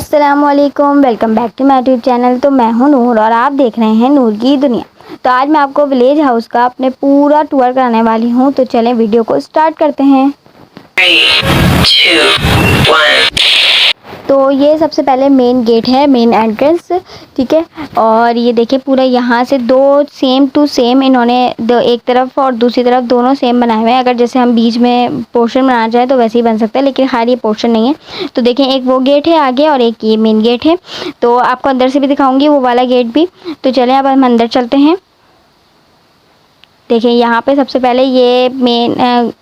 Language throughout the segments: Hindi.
अस्सलामुअलैकुम, welcome back to my YouTube channel. तो मैं हूं नूर और आप देख रहे हैं नूर की दुनिया। तो आज मैं आपको विलेज हाउस का अपने पूरा टूर कराने वाली हूं। तो चलें वीडियो को स्टार्ट करते हैं। 3, 2, 1। तो ये सबसे पहले मेन गेट है, मेन एंट्रेंस, ठीक है। और ये देखिए पूरा यहाँ से दो सेम टू सेम इन्होंने एक तरफ और दूसरी तरफ दोनों सेम बनाए हुए हैं। अगर जैसे हम बीच में पोर्शन बनाना चाहें तो वैसे ही बन सकता है, लेकिन खैर ये पोर्शन नहीं है। तो देखें एक वो गेट है आगे और एक ये मेन गेट है। तो आपको अंदर से भी दिखाऊंगी वो वाला गेट भी। तो चलें अब हम अंदर चलते हैं। देखिए यहाँ पे सबसे पहले ये मेन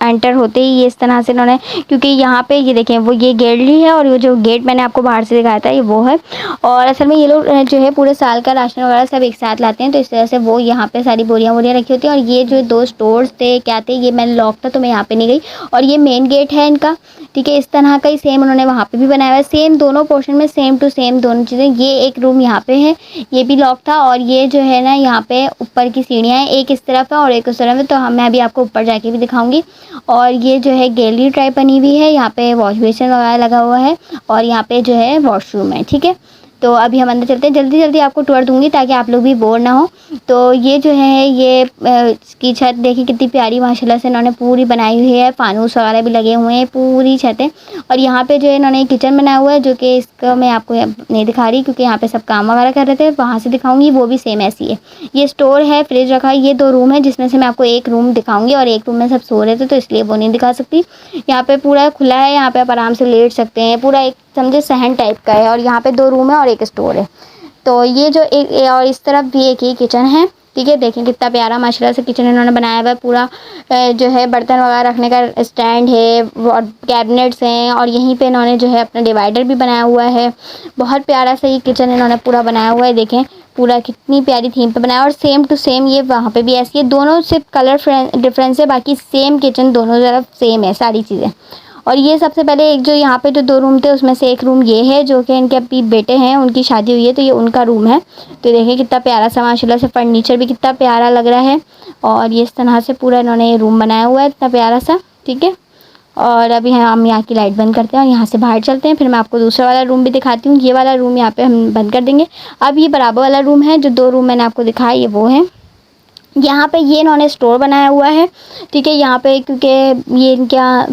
एंटर होते ही ये इस तरह से इन्होंने, क्योंकि यहाँ पे ये देखें वो ये गैलरी है और ये जो गेट मैंने आपको बाहर से दिखाया था ये वो है। और असल में ये लोग जो है पूरे साल का राशन वगैरह सब एक साथ लाते हैं, तो इस तरह से वो यहाँ पे सारी बोरियाँ रखी होती हैं। और ये जो दो स्टोर्स थे क्या थे, ये मैंने लॉक था तो मैं यहाँ पे नहीं गई। और ये मेन गेट है इनका, ठीक है। इस तरह का ही सेम उन्होंने वहाँ पे भी बनाया हुआ है, सेम दोनों पोर्शन में सेम टू सेम दोनों चीज़ें। ये एक रूम यहाँ पे है, ये भी लॉक था। और ये जो है ना यहाँ पे ऊपर की सीढ़ियाँ हैं, एक इस तरफ है और एक उस तरफ है। तो मैं अभी आपको ऊपर जाके भी दिखाऊंगी। और ये जो है गैलरी टाइप बनी हुई है, यहाँ पे वॉश बेसिन वगैरह लगा हुआ है और यहाँ पे जो है वॉशरूम है, ठीक है। तो अभी हम अंदर चलते हैं, जल्दी जल्दी आपको टूर दूंगी ताकि आप लोग भी बोर ना हो। तो ये जो है ये इसकी छत देखिए कितनी प्यारी माशाल्लाह से इन्होंने पूरी बनाई हुई है, फानूस वगैरह भी लगे हुए हैं पूरी छतें। और यहाँ पे जो है इन्होंने किचन बनाया हुआ है, जो कि इसका मैं आपको नहीं दिखा रही क्योंकि यहाँ पे सब काम वगैरह कर रहे थे, वहाँ से दिखाऊंगी। वो भी सेम ऐसी है। ये स्टोर है, फ्रिज रखा है। ये दो रूम है जिसमें से मैं आपको एक रूम दिखाऊंगी और एक रूम में सब सो रहे थे तो इसलिए वो नहीं दिखा सकती। यहाँ पे पूरा खुला है, यहाँ पे आप आराम से लेट सकते हैं। पूरा एक समझे सहन टाइप का है। और यहाँ पे दो रूम है और एक स्टोर है। तो ये जो एक और इस तरफ भी एक ही किचन है, ठीक है। देखें कितना प्यारा माशाल्लाह से किचन इन्होंने बनाया हुआ है। पूरा जो है बर्तन वगैरह रखने का स्टैंड है और कैबिनेट्स हैं। और यहीं पे इन्होंने जो है अपना डिवाइडर भी बनाया हुआ है। बहुत प्यारा सा ये किचन इन्होंने पूरा बनाया हुआ है। देखें पूरा कितनी प्यारी थीम पे बनाया और सेम टू सेम ये वहाँ पे भी ऐसी है। दोनों सिर्फ कलर डिफरेंस है, बाकी सेम किचन दोनों तरफ सेम है सारी चीज़ें। और ये सबसे पहले एक जो यहाँ पे जो दो रूम थे उसमें से एक रूम ये है, जो कि इनके अभी बेटे हैं उनकी शादी हुई है तो ये उनका रूम है। तो देखिए कितना प्यारा सा माशाल्लाह से फर्नीचर भी कितना प्यारा लग रहा है। और ये इस तरह से पूरा इन्होंने ये रूम बनाया हुआ है इतना प्यारा सा, ठीक है। और अभी हम यहाँ की लाइट बंद करते हैं और यहाँ से बाहर चलते हैं, फिर मैं आपको दूसरा वाला रूम भी दिखाती हूँ। ये वाला रूम यहाँ पे हम बंद कर देंगे। अब ये बराबर वाला रूम है, जो दो रूम मैंने आपको दिखाया ये वो है। यहाँ पे ये इन्होंने स्टोर बनाया हुआ है, ठीक है। यहाँ पे क्योंकि ये इनका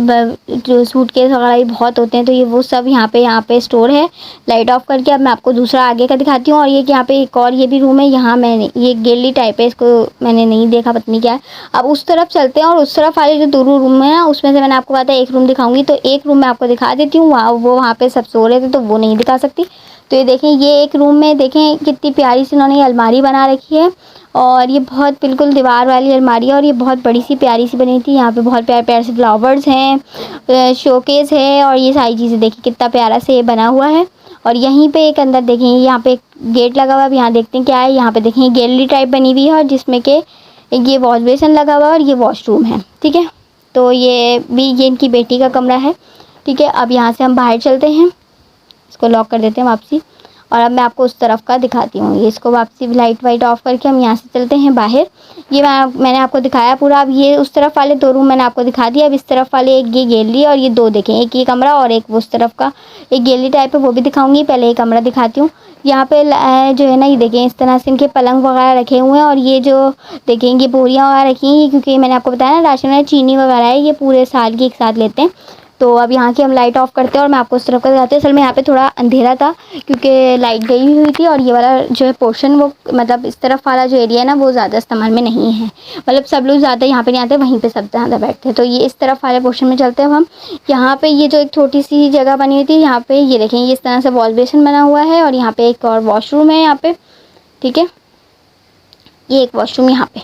जो सूटकेस वगैरह भी बहुत होते हैं तो ये वो सब यहाँ पे स्टोर है। लाइट ऑफ करके अब मैं आपको दूसरा आगे का दिखाती हूँ। और ये यहाँ पे एक और ये भी रूम है, यहाँ मैंने ये गैलरी टाइप है, इसको मैंने नहीं देखा पता नहीं क्या है। अब उस तरफ चलते हैं और उस तरफ वाले जो दो रूम है ना उसमें से मैंने आपको कहा था एक रूम दिखाऊंगी, तो एक रूम मैं आपको दिखा देती हूँ। वहाँ पे सब सो रहे थे तो वो नहीं दिखा सकती। तो ये देखें ये एक रूम में देखें कितनी प्यारी सी इन्होंने अलमारी बना रखी है। और ये बहुत बिल्कुल दीवार वाली अलमारी है और ये बहुत बड़ी सी प्यारी सी बनी थी। यहाँ पे बहुत प्यारे प्यारे से फ्लावर्स हैं, शोकेस है और ये सारी चीज़ें देखिए कितना प्यारा से ये बना हुआ है। और यहीं पे एक अंदर देखें यहाँ पे एक गेट लगा हुआ है। अब यहाँ देखते हैं क्या है। यहाँ पे देखें गैलरी टाइप बनी हुई है और जिसमें के ये वॉश बेसिन लगा हुआ है और ये वॉशरूम है, ठीक है। तो ये इनकी बेटी का कमरा है, ठीक है। अब यहाँ से हम बाहर चलते हैं, इसको लॉक कर देते हैं वापसी। और अब मैं आपको उस तरफ का दिखाती हूँ। ये इसको वापसी लाइट वाइट ऑफ करके हम यहाँ से चलते हैं बाहर। ये मैंने आपको दिखाया पूरा। अब ये उस तरफ वाले दो रूम मैंने आपको दिखा दिया। अब इस तरफ वाले एक ये गैलरी और ये दो देखें, एक ये कमरा और एक उस तरफ का एक गैलरी टाइप है, वो भी दिखाऊंगी। पहले ये कमरा दिखाती हूँ। यहाँ पे जो है ना ये देखें इस तरह से इनके पलंग वगैरह रखे हुए हैं। और ये जो देखेंगे बोरियाँ वगैरह रखी हैं क्योंकि मैंने आपको बताया ना राशन में चीनी वगैरह है, ये पूरे साल की एक साथ लेते हैं। तो अब यहाँ की हम लाइट ऑफ करते हैं और मैं आपको उस तरफ का दिखाती हूँ। असल में यहाँ पे थोड़ा अंधेरा था क्योंकि लाइट गई हुई थी। और ये वाला जो है पोर्शन वो मतलब इस तरफ वाला जो एरिया है ना वो ज़्यादा इस्तेमाल में नहीं है, मतलब सब लोग ज़्यादा यहाँ पे नहीं आते, वहीं पे सब ज़्यादा बैठते हैं। तो ये इस तरफ वाले पोर्शन में चलते हैं हम। यहाँ पे ये जो एक छोटी सी जगह बनी हुई थी, यहाँ पे ये देखें ये इस तरह से वॉश बेसिन बना हुआ है और यहाँ पे एक और वॉशरूम है यहाँ पे, ठीक है। ये एक वॉशरूम यहाँ पे,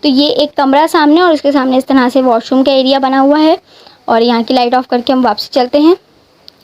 तो ये एक कमरा सामने और उसके सामने इस तरह से वॉशरूम का एरिया बना हुआ है। और यहाँ की लाइट ऑफ करके हम वापस चलते हैं।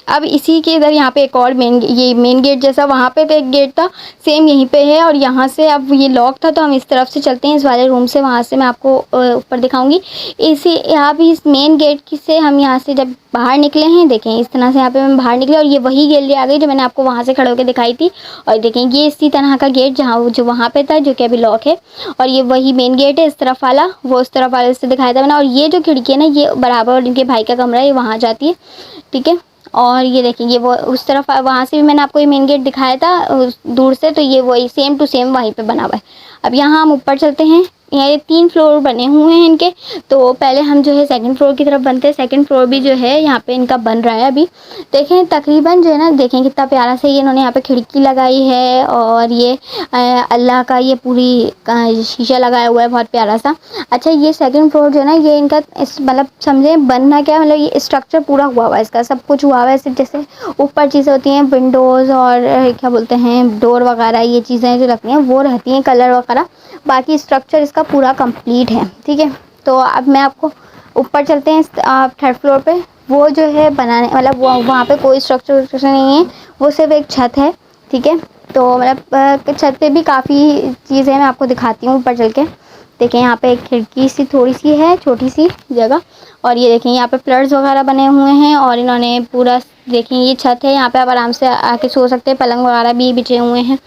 अब इसी के इधर यहाँ पे एक और मेन गेट जैसा वहाँ पे तो एक गेट था सेम यहीं पे है। और यहाँ से अब ये लॉक था तो हम इस तरफ से चलते हैं इस वाले रूम से, वहाँ से मैं आपको ऊपर दिखाऊंगी। यहाँ भी इस मेन गेट से हम यहाँ से जब बाहर निकले हैं देखें इस तरह से यहाँ पे हम बाहर निकले और ये वही गैलरी आ गई जो मैंने आपको वहाँ से खड़े होकर दिखाई थी। और देखें ये इसी तरह का गेट जहाँ जो वहाँ पे था जो कि अभी लॉक है। और ये वही मेन गेट है इस तरफ वाला, वो उस तरफ वाले से दिखाया था मैंने। और ये जो खिड़की है ना ये बराबर इनके भाई का कमरा है, ये वहाँ जाती है, ठीक है। और ये देखिए ये वो उस तरफ वहाँ से भी मैंने आपको ये मेन गेट दिखाया था दूर से, तो ये वही सेम टू सेम वहीं पे बना हुआ है। अब यहाँ हम ऊपर चलते हैं। ये 3 फ्लोर बने हुए हैं इनके। तो पहले हम जो है सेकंड फ्लोर की तरफ बनते हैं। सेकंड फ्लोर भी जो है यहाँ पे इनका बन रहा है अभी। देखें तकरीबन जो है ना, देखें कितना प्यारा से ये इन्होंने यहाँ पे खिड़की लगाई है, और ये अल्लाह का ये पूरी शीशा लगाया हुआ है बहुत प्यारा सा। अच्छा ये सेकंड फ्लोर जो है ना, ये इनका मतलब समझे बनना क्या, मतलब ये स्ट्रक्चर पूरा हुआ हुआ है, इसका सब कुछ हुआ हुआ है। सिर्फ जैसे ऊपर चीज़ें होती हैं विंडोज़ और क्या बोलते हैं डोर वगैरह, ये चीज़ें जो लगती हैं वो रहती हैं कलर वगैरह, बाकी स्ट्रक्चर इसका पूरा कंप्लीट है। ठीक है, तो अब मैं आपको ऊपर चलते हैं थर्ड फ्लोर पे। वो जो है बनाने मतलब वो वहाँ पे कोई स्ट्रक्चर नहीं है, वो सिर्फ एक छत है। ठीक है, तो मतलब छत पे भी काफ़ी चीज़ें मैं आपको दिखाती हूँ ऊपर चल के। देखें यहाँ पे एक खिड़की सी थोड़ी सी है, छोटी सी जगह, और ये देखें यहाँ पे पिलर्स वगैरह बने हुए हैं, और इन्होंने पूरा देखें ये छत है, यहाँ पे आप आराम से आके सो सकते हैं। पलंग वगैरह भी बिछे हुए हैं,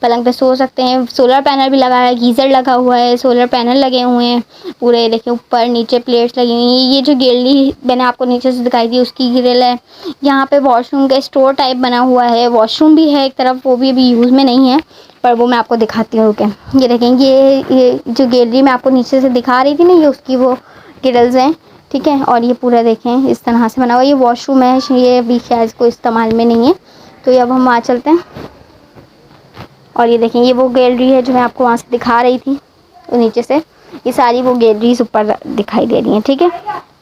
पलंग पे सो सकते हैं। सोलर पैनल भी लगा है, गीज़र लगा हुआ है, सोलर पैनल लगे हुए हैं पूरे। देखिए ऊपर नीचे प्लेट्स लगी हुई हैं। ये जो गैलरी मैंने आपको नीचे से दिखाई दी उसकी ग्रिल है। यहाँ पे वॉशरूम का स्टोर टाइप बना हुआ है, वॉशरूम भी है एक तरफ, वो भी अभी यूज़ में नहीं है, पर वो मैं आपको दिखाती हूँ। रुके, ये देखें ये जो गैलरी मैं आपको नीचे से दिखा रही थी ना, ये उसकी वो ग्रिल्स हैं। ठीक है, और ये पूरा देखें इस तरह से बना हुआ। ये वॉशरूम है, ये अभी शायद कोई इस्तेमाल में नहीं है। तो ये अब हम वहाँ चलते हैं, और ये देखें ये वो गैलरी है जो मैं आपको वहाँ से दिखा रही थी नीचे से। ये सारी वो गैलरीज ऊपर दिखाई दे रही हैं। ठीक है,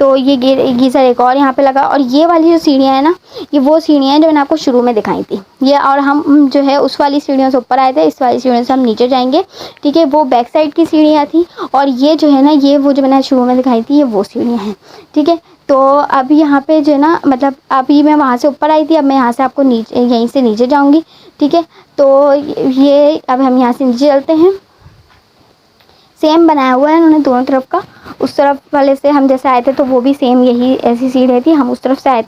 तो ये गीज़र एक और यहाँ पे लगा, और ये वाली जो सीढ़ियाँ हैं ना, ये वो सीढ़ियाँ हैं जो मैंने आपको शुरू में दिखाई थी ये, और हम जो है उस वाली सीढ़ियों से ऊपर आए थे, इस वाली सीढ़ियों से हम नीचे जाएंगे। ठीक है, वो बैक साइड की सीढ़ियाँ थी, और ये जो है ना, ये वो जो मैंने शुरू में दिखाई थी, ये वो सीढ़ियाँ हैं। ठीक है, तो अभी यहाँ पे जो है ना, मतलब अभी मैं वहाँ से ऊपर आई थी, अब मैं यहाँ से आपको नीचे यहीं से नीचे जाऊँगी। ठीक है, तो ये अब हम यहाँ से नीचे चलते हैं। सेम बनाया हुआ है उन्होंने दोनों तरफ का। उस तरफ वाले से हम जैसे आए थे तो वो भी सेम यही ऐसी सीढ़ी थी, हम उस तरफ से आए थे।